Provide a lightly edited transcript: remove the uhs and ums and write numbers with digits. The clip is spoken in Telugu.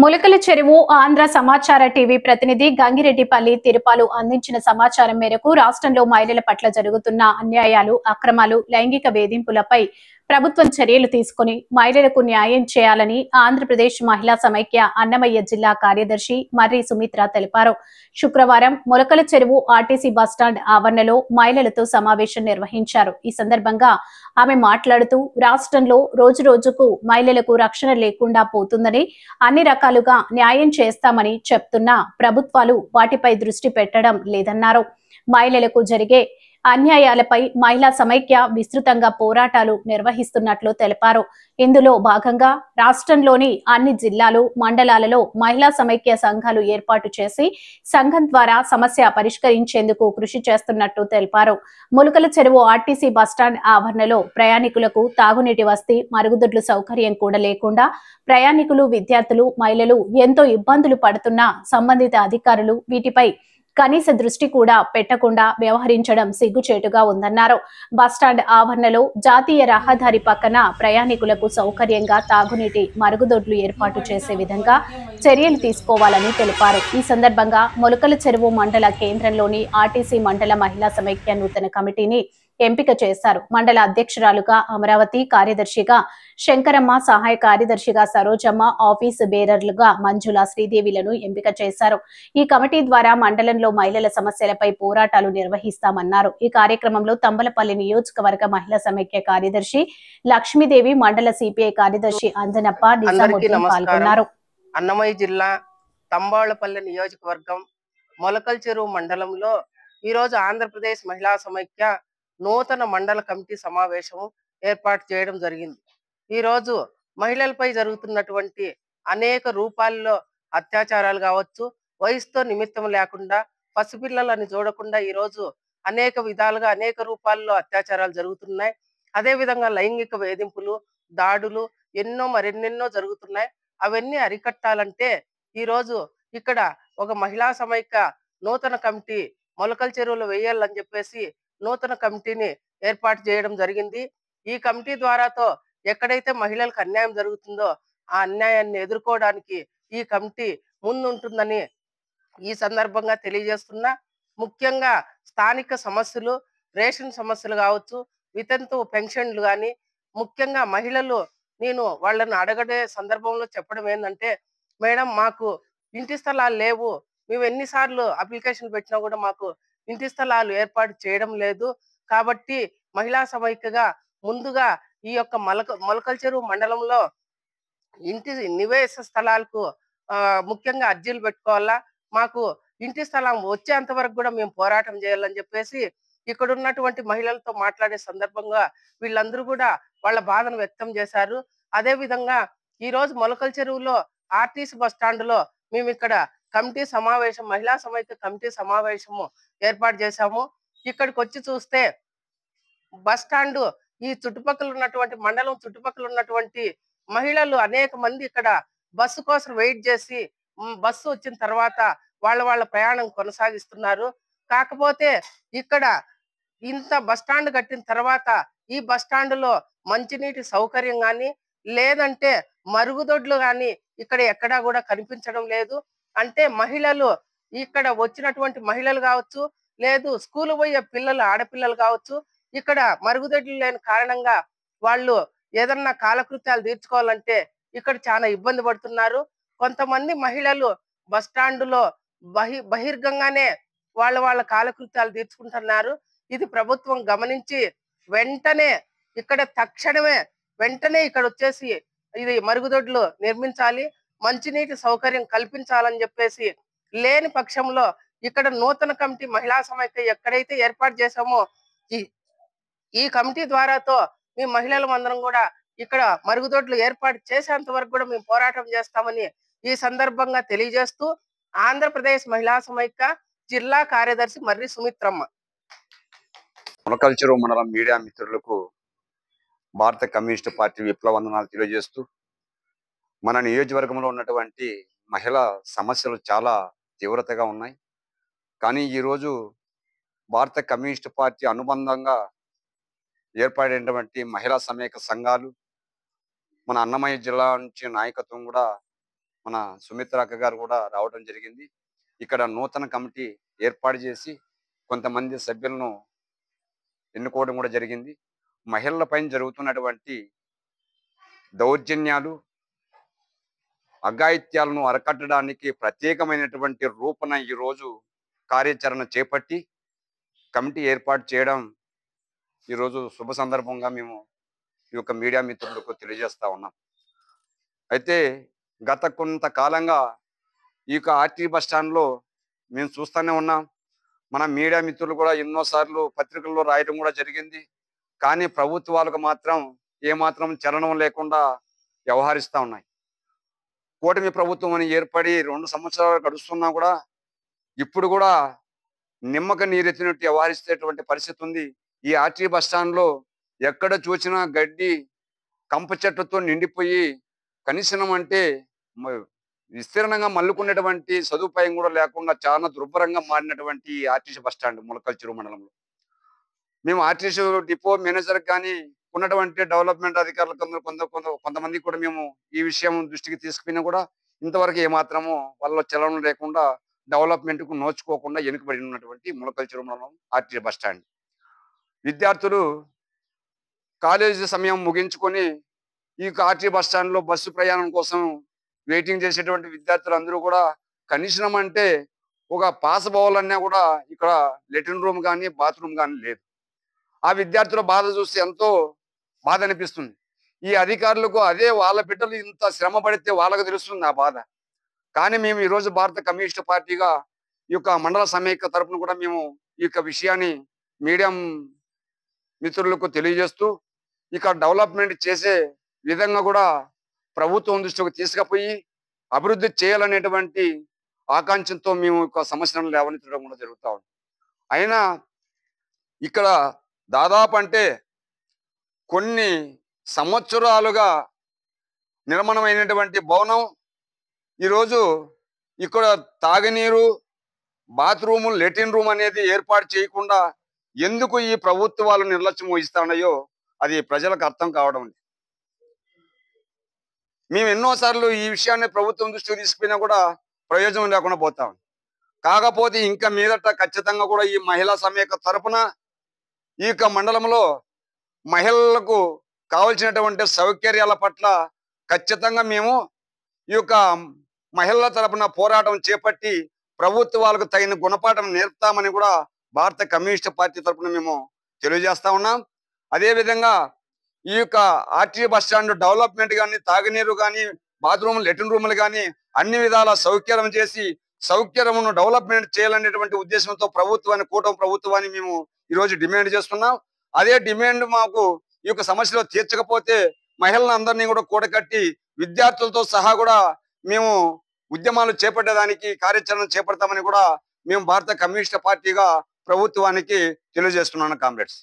ములకల చెరువు ఆంధ్ర సమాచార టీవీ ప్రతినిధి గంగిరెడ్డిపల్లి తిరుపాలు అందించిన సమాచారం మేరకు రాష్ట్రంలో మహిళల పట్ల జరుగుతున్న అన్యాయాలు, అక్రమాలు, లైంగిక వేధింపులపై ప్రభుత్వం చర్యలు తీసుకుని మహిళలకు న్యాయం చేయాలని ఆంధ్రప్రదేశ్ మహిళా సమైక్య అన్నమయ్య జిల్లా కార్యదర్శి మర్రి సుమిత్ర తెలిపారు. శుక్రవారం ములకల చెరువు ఆర్టీసీ బస్టాండ్ ఆవరణలో మహిళలతో సమావేశం నిర్వహించారు. ఈ సందర్భంగా ఆమె మాట్లాడుతూ రాష్ట్రంలో రోజురోజుకు మహిళలకు రక్షణ లేకుండా పోతుందని, అన్ని రకాలుగా న్యాయం చేస్తామని చెప్తున్నా ప్రభుత్వాలు వాటిపై దృష్టి పెట్టడం లేదన్నారు. మహిళలకు జరిగే అన్యాయాలపై మహిళా సమైక్య విస్తృతంగా పోరాటాలు నిర్వహిస్తున్నట్లు తెలిపారు. ఇందులో భాగంగా రాష్ట్రంలోని అన్ని జిల్లాలు, మండలాలలో మహిళా సమైక్య సంఘాలు ఏర్పాటు చేసి సంఘం ద్వారా సమస్య పరిష్కరించేందుకు కృషి చేస్తున్నట్టు తెలిపారు. ములకల చెరువు ఆర్టీసీ బస్టాండ్ ఆవరణలో ప్రయాణికులకు తాగునీటి వసతి, మరుగుదొడ్లు సౌకర్యం కూడా లేకుండా ప్రయాణికులు, విద్యార్థులు, మహిళలు ఎంతో ఇబ్బందులు పడుతున్నా సంబంధిత అధికారులు వీటిపై కనీస దృష్టి కూడా పెట్టకుండా వ్యవహరించడం సిగ్గుచేటుగా ఉందన్నారు. బస్టాండ్ ఆవరణలో జాతీయ రహదారి పక్కన ప్రయాణికులకు సౌకర్యంగా తాగునీటి, మరుగుదొడ్లు ఏర్పాటు చేసే విధంగా చర్యలు తీసుకోవాలని తెలిపారు. ఈ సందర్భంగా ములకల చెరువు మండల కేంద్రంలోని ఆర్టీసీ మండల మహిళా సమైక్య నూతన కమిటీని ఎంపిక చేశారు. మండల అధ్యక్షురాలుగా అమరావతి, కార్యదర్శిగా శంకరమ్మ, సహాయ కార్యదర్శిగా సరోజమ్మ, ఆఫీసు బేరర్లుగా మంజుల, శ్రీదేవిలను ఎంపిక చేశారు. ఈ కమిటీ ద్వారా మండలంలో మహిళల సమస్యలపై పోరాటాలు నిర్వహిస్తామన్నారు. ఈ కార్యక్రమంలో తంబలపల్లి నియోజకవర్గ మహిళా సమైక్య కార్యదర్శి లక్ష్మీదేవి, మండల సిపిఐ కార్యదర్శి అంజనప్ప, నిజాముద్దీన్ పాల్గొన్నారు. అన్నమయ్య జిల్లా తంబాళ్లపల్లి నియోజకవర్గం మొలకల చెరువు మండలంలో ఈరోజు ఆంధ్రప్రదేశ్ మహిళా సమైక్య నూతన మండల కమిటీ సమావేశం ఏర్పాటు చేయడం జరిగింది. ఈరోజు మహిళలపై జరుగుతున్నటువంటి అనేక రూపాల్లో అత్యాచారాలు కావచ్చు, వయసుతో నిమిత్తం లేకుండా పసిపిల్లలని చూడకుండా ఈరోజు అనేక విధాలుగా అనేక రూపాల్లో అత్యాచారాలు జరుగుతున్నాయి. అదేవిధంగా లైంగిక వేధింపులు, దాడులు మరెన్నెన్నో జరుగుతున్నాయి. అవన్నీ అరికట్టాలంటే ఈరోజు ఇక్కడ ఒక మహిళా సమైక్య నూతన కమిటీ మొలకల చెరువులో వేయాలని చెప్పేసి నూతన కమిటీని ఏర్పాటు చేయడం జరిగింది. ఈ కమిటీ ద్వారాతో ఎక్కడైతే మహిళలకు అన్యాయం జరుగుతుందో ఆ అన్యాయాన్ని ఎదుర్కోవడానికి ఈ కమిటీ ముందుంటుందని ఈ సందర్భంగా తెలియజేస్తున్నా. ముఖ్యంగా స్థానిక సమస్యలు, రేషన్ సమస్యలు కావచ్చు, వితంతు పెన్షన్లు కానీ, ముఖ్యంగా మహిళలు నేను వాళ్ళని అడగడే సందర్భంలో చెప్పడం ఏంటంటే, మేడం మాకు ఇంటి స్థలాలు లేవు, మేము ఎన్నిసార్లు అప్లికేషన్ పెట్టినా కూడా మాకు ఇంటి స్థలాలు ఏర్పాటు చేయడం లేదు. కాబట్టి మహిళా సమైక్యగా ముందుగా ఈ యొక్క మొలకల చెరువు మండలంలో ఇంటి నివేశ స్థలాలకు ముఖ్యంగా అర్జీలు పెట్టుకోవాలా, మాకు ఇంటి స్థలం వచ్చేంత వరకు కూడా మేము పోరాటం చేయాలని చెప్పేసి ఇక్కడ ఉన్నటువంటి మహిళలతో మాట్లాడే సందర్భంగా వీళ్ళందరూ కూడా వాళ్ళ బాధను వ్యక్తం చేశారు. అదే విధంగా ఈ రోజు మొలకల చెరువులో ఆర్టీసీ బస్ స్టాండ్ లో మేము ఇక్కడ కమిటీ సమావేశం, మహిళా సమైక్య కమిటీ సమావేశము ఏర్పాటు చేశాము. ఇక్కడికి వచ్చి చూస్తే బస్ స్టాండ్ ఈ చుట్టుపక్కల ఉన్నటువంటి మండలం చుట్టుపక్కల ఉన్నటువంటి మహిళలు అనేక మంది ఇక్కడ బస్సు కోసం వెయిట్ చేసి బస్సు వచ్చిన తర్వాత వాళ్ళ ప్రయాణం కొనసాగిస్తున్నారు. కాకపోతే ఇక్కడ ఇంత బస్ స్టాండ్ కట్టిన తర్వాత ఈ బస్ స్టాండ్ లో మంచినీటి సౌకర్యం కానీ, లేదంటే మరుగుదొడ్లు కానీ ఇక్కడ ఎక్కడా కూడా కనిపించడం లేదు. అంటే మహిళలు ఇక్కడ వచ్చినటువంటి మహిళలు కావచ్చు, లేదు స్కూల్ పోయే పిల్లలు, ఆడపిల్లలు కావచ్చు, ఇక్కడ మరుగుదొడ్లు లేని కారణంగా వాళ్ళు ఏదన్నా కాలకృత్యాలు తీర్చుకోవాలంటే ఇక్కడ చాలా ఇబ్బంది పడుతున్నారు. కొంతమంది మహిళలు బస్ స్టాండ్ లో బహిర్గంగానే వాళ్ళ కాలకృత్యాలు తీర్చుకుంటున్నారు. ఇది ప్రభుత్వం గమనించి వెంటనే వెంటనే ఇక్కడ వచ్చేసి ఇది మరుగుదొడ్లు నిర్మించాలి, మంచినీటి సౌకర్యం కల్పించాలని చెప్పేసి, లేని పక్షంలో ఇక్కడ నూతన కమిటీ మహిళా సమైక్య ఎక్కడైతే ఏర్పాటు చేశామో ఈ కమిటీ ద్వారాతో మీ మహిళల అందరం కూడా ఇక్కడ మరుగుదొడ్లు ఏర్పాటు చేసేంత వరకు కూడా మేము పోరాటం చేస్తామని ఈ సందర్భంగా తెలియజేస్తూ, ఆంధ్రప్రదేశ్ మహిళా సమైక్య జిల్లా కార్యదర్శి మర్రి సుమిత్రమ్మ. మొలకల చెరువు మండలం మీడియా మిత్రులకు భారత కమ్యూనిస్టు పార్టీ విప్లవ వందనాలు తెలియజేస్తూ, మన నియోజకవర్గంలో ఉన్నటువంటి మహిళా సమస్యలు చాలా తీవ్రతగా ఉన్నాయి. కానీ ఈరోజు భారత కమ్యూనిస్టు పార్టీ అనుబంధంగా ఏర్పడినటువంటి మహిళా సమైక్య సంఘాలు, మన అన్నమయ్య జిల్లా నుంచి నాయకత్వం కూడా మన సుమిత్ర అక్క గారు కూడా రావడం జరిగింది. ఇక్కడ నూతన కమిటీ ఏర్పాటు చేసి కొంతమంది సభ్యులను ఎన్నుకోవడం కూడా జరిగింది. మహిళల పైన జరుగుతున్నటువంటి దౌర్జన్యాలు, అఘాయిత్యాలను అరికట్టడానికి ప్రత్యేకమైనటువంటి రూపణ ఈరోజు కార్యాచరణ చేపట్టి కమిటీ ఏర్పాటు చేయడం ఈరోజు శుభ సందర్భంగా మేము ఈ యొక్క మీడియా మిత్రులకు తెలియజేస్తా ఉన్నాం. అయితే గత కొంతకాలంగా ఈ యొక్క ఆర్టీ బస్ స్టాండ్లో మేము చూస్తూనే ఉన్నాం. మన మీడియా మిత్రులు కూడా ఎన్నోసార్లు పత్రికల్లో రాయడం కూడా జరిగింది. కానీ ప్రభుత్వాలకు మాత్రం ఏమాత్రం చలనం లేకుండా వ్యవహరిస్తూ ఉన్నాయి. కూటమి ప్రభుత్వం అని ఏర్పడి 2 సంవత్సరాలు గడుస్తున్నా కూడా ఇప్పుడు కూడా నిమ్మక నీరెత్తినట్టు వ్యవహరిస్తేటువంటి పరిస్థితి ఉంది. ఈ ఆర్టీ బస్ స్టాండ్లో ఎక్కడ చూసినా గడ్డి కంప చెట్టుతో నిండిపోయి కనీసం అంటే విస్తీర్ణంగా మల్లుకునేటువంటి సదుపాయం కూడా లేకుండా చాలా దుర్భరంగా మారినటువంటి ఆర్టీసీ బస్ స్టాండ్ ములకల్ చెరువు మండలంలో. మేము ఆర్టీసీ డిపో మేనేజర్ కానీ ఉన్నటువంటి డెవలప్మెంట్ అధికారులకు కొంతమంది కూడా మేము ఈ విషయం దృష్టికి తీసుకుపోయినా కూడా ఇంతవరకు ఏమాత్రము వాళ్ళ చలనం లేకుండా డెవలప్మెంట్ కు నోచుకోకుండా వెనుకబడి ఉన్నటువంటి ములకల్ చెరువు మండలం ఆర్టీసీ బస్ స్టాండ్. విద్యార్థులు కాలేజీ సమయం ముగించుకొని ఈ ఆర్టీసీ బస్ స్టాండ్ లో బస్సు ప్రయాణం కోసం వెయిటింగ్ చేసేటువంటి విద్యార్థులు అందరూ కూడా కనీసం అంటే ఒక పాస్ పోవాలన్నా కూడా ఇక్కడ లెట్రిన్ రూమ్ కానీ బాత్రూమ్ కానీ లేదు. ఆ విద్యార్థుల బాధ చూస్తే ఎంతో బాధ అనిపిస్తుంది. ఈ అధికారులకు అదే వాళ్ళ బిడ్డలు ఇంత శ్రమ పడితే వాళ్ళకు తెలుస్తుంది ఆ బాధ. కానీ మేము ఈరోజు భారత కమ్యూనిస్ట్ పార్టీగా ఈ యొక్క మండల సమైక్య తరపున కూడా మేము ఈ యొక్క విషయాన్ని మీడియం మిత్రులకు తెలియజేస్తూ ఇక్కడ డెవలప్మెంట్ చేసే విధంగా కూడా ప్రభుత్వం దృష్టికి తీసుకుపోయి అభివృద్ధి చేయాలనేటువంటి ఆకాంక్షతో మేము ఒక సమస్యలను లేవనెత్తడం కూడా జరుగుతూ ఉంది. అయినా ఇక్కడ దాదాపు అంటే కొన్ని సంవత్సరాలుగా నిర్మాణమైనటువంటి భవనం ఈరోజు ఇక్కడ తాగునీరు, బాత్రూము, లెట్రిన్ రూమ్ అనేది ఏర్పాటు చేయకుండా ఎందుకు ఈ ప్రభుత్వాలు నిర్లక్ష్యం వహిస్తున్నాయో అది ప్రజలకు అర్థం కావడం లేదు. మేము ఎన్నోసార్లు ఈ విషయాన్ని ప్రభుత్వం దృష్టికి తీసుకుపోయినా కూడా ప్రయోజనం లేకుండా పోతాం. కాకపోతే ఇంకా మీదట ఖచ్చితంగా కూడా ఈ మహిళా సమైక్య తరపున ఈ యొక్క మండలంలో మహిళలకు కావలసినటువంటి సౌకర్యాల పట్ల ఖచ్చితంగా మేము ఈ యొక్క మహిళల తరపున పోరాటం చేపట్టి ప్రభుత్వాలకు తగిన గుణపాఠం నేర్పుతామని కూడా భారత కమ్యూనిస్ట్ పార్టీ తరపున మేము తెలియజేస్తా ఉన్నాం. అదేవిధంగా ఈ యొక్క ఆర్టీసీ బస్ స్టాండ్ డెవలప్మెంట్ కానీ, తాగునీరు కానీ, బాత్రూమ్, లెట్రిన్ రూములు కానీ అన్ని విధాల సౌకర్యం చేసి సౌకర్యమును డెవలప్మెంట్ చేయాలనేటువంటి ఉద్దేశంతో కూటమి ప్రభుత్వాన్ని మేము ఈరోజు డిమాండ్ చేస్తున్నాం. అదే డిమాండ్ మాకు ఈ యొక్క సమస్యలో తీర్చకపోతే మహిళలను అందరినీ కూడా కూడకట్టి విద్యార్థులతో సహా కూడా మేము ఉద్యమాలు చేపట్టడానికి కార్యాచరణ చేపడతామని కూడా మేము భారత కమ్యూనిస్ట్ పార్టీగా ప్రభుత్వానికి తెలియజేస్తున్నాను కామ్రేడ్స్.